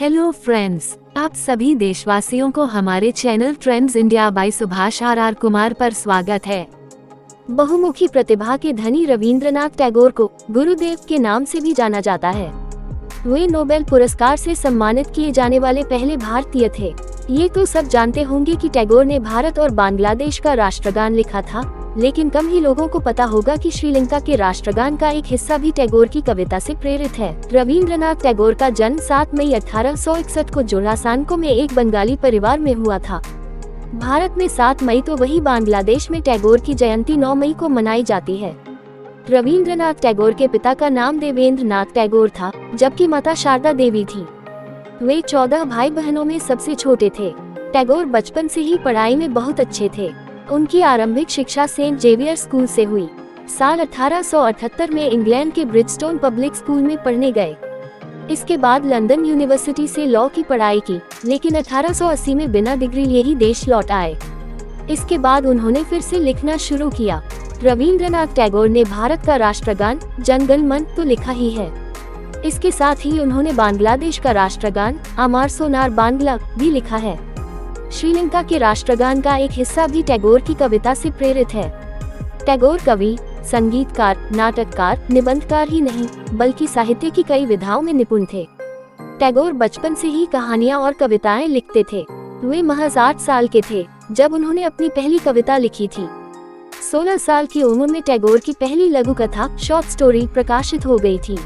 Hello friends, आप सभी देशवासियों को हमारे channel trends India by Subhash R Kumar पर स्वागत है। बहुमुखी प्रतिभा के धनी रविंद्रनाथ टैगोर को गुरुदेव के नाम से भी जाना जाता है। वे नोबेल पुरस्कार से सम्मानित किए जाने वाले पहले भारतीय थे। ये तो सब जानते होंगे कि टैगोर ने भारत और बांग्लादेश का राष्ट्रगान लिखा था, लेकिन कम ही लोगों को पता होगा कि श्रीलंका के राष्ट्रगान का एक हिस्सा भी टैगोर की कविता से प्रेरित है। रविंद्रनाथ टैगोर का जन्म 7 मई 1861 को जोरासांको में एक बंगाली परिवार में हुआ था। भारत में 7 मई तो वही बांग्लादेश में टैगोर की जयंती 9 मई को मनाई जाती है। रविंद्रनाथ टैगोर के पिता का नाम देवेंद्र नाथ टैगोर था, जबकि माता शारदा देवी थी। वे 14 भाई बहनों में सबसे छोटे थे। टैगोर बचपन से ही पढ़ाई में बहुत अच्छे थे। उनकी आरंभिक शिक्षा सेंट जेवियर स्कूल से हुई। साल 1878 में इंग्लैंड के ब्रिजस्टोन पब्लिक स्कूल में पढ़ने गए। इसके बाद लंदन यूनिवर्सिटी से लॉ की पढ़ाई की, लेकिन 1880 में बिना डिग्री लिए ही देश लौट आए। इसके बाद उन्होंने फिर से लिखना शुरू किया। रविंद्रनाथ टैगोर ने भारत का राष्ट्रगान जन गण मन तो लिखा ही है। इसके साथ ही उन्होंने बांग्लादेश का राष्ट्रगान अमार सोनार बांग्ला भी लिखा है। श्रीलंका के राष्ट्रगान का एक हिस्सा भी टैगोर की कविता से प्रेरित है। टैगोर कवि, संगीतकार, नाटककार, निबंधकार ही नहीं, बल्कि साहित्य की कई विधाओं में निपुण थे। टैगोर बचपन से ही कहानियां और कविताएं लिखते थे। वे महज 8 साल के थे जब उन्होंने अपनी पहली कविता लिखी थी। 16 साल की उम्र में टैगोर की पहली लघु कथा शॉर्ट स्टोरी प्रकाशित हो गई थी।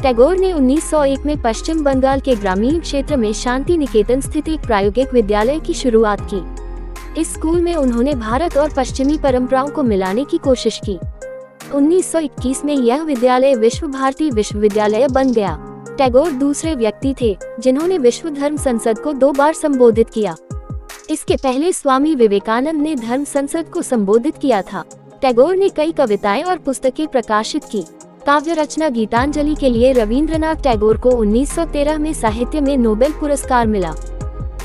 टैगोर ने 1901 में पश्चिम बंगाल के ग्रामीण क्षेत्र में शांति निकेतन स्थित एक प्रायोगिक विद्यालय की शुरुआत की। इस स्कूल में उन्होंने भारत और पश्चिमी परंपराओं को मिलाने की कोशिश की। 1921 में यह विद्यालय विश्व भारती विश्वविद्यालय बन गया। टैगोर दूसरे व्यक्ति थे जिन्होंने विश्व धर्म संसद को 2 बार संबोधित किया। इसके पहले स्वामी विवेकानंद ने धर्म संसद को संबोधित किया था। टैगोर ने कई कविताएं और पुस्तकें प्रकाशित की। काव्य रचना गीतांजलि के लिए रविंद्रनाथ टैगोर को 1913 में साहित्य में नोबेल पुरस्कार मिला।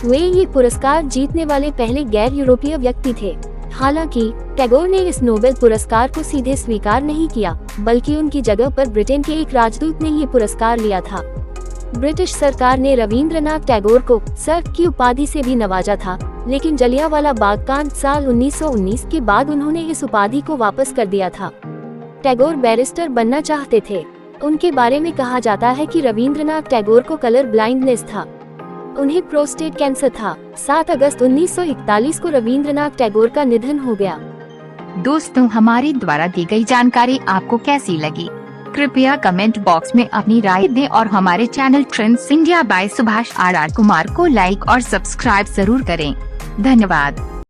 वे ये पुरस्कार जीतने वाले पहले गैर यूरोपीय व्यक्ति थे। हालांकि टैगोर ने इस नोबेल पुरस्कार को सीधे स्वीकार नहीं किया, बल्कि उनकी जगह पर ब्रिटेन के एक राजदूत ने ये पुरस्कार लिया था। ब्रिटिश सरकार ने रविंद्रनाथ टैगोर को सर की उपाधि से भी नवाजा था, लेकिन जलियांवाला बाग कांड साल 1919 के बाद उन्होंने इस उपाधि को वापस कर दिया था। टैगोर बैरिस्टर बनना चाहते थे। उनके बारे में कहा जाता है कि रविंद्रनाथ टैगोर को कलर ब्लाइंडनेस था। उन्हें प्रोस्टेट कैंसर था। 7 अगस्त 1941 को रविंद्रनाथ टैगोर का निधन हो गया। दोस्तों, हमारे द्वारा दी गई जानकारी आपको कैसी लगी? कृपया कमेंट बॉक्स में अपनी राय दें और हमारे channel trends India by Subhash R Kumar को लाइक और सब्सक्राइब जरूर करें। धन्यवाद।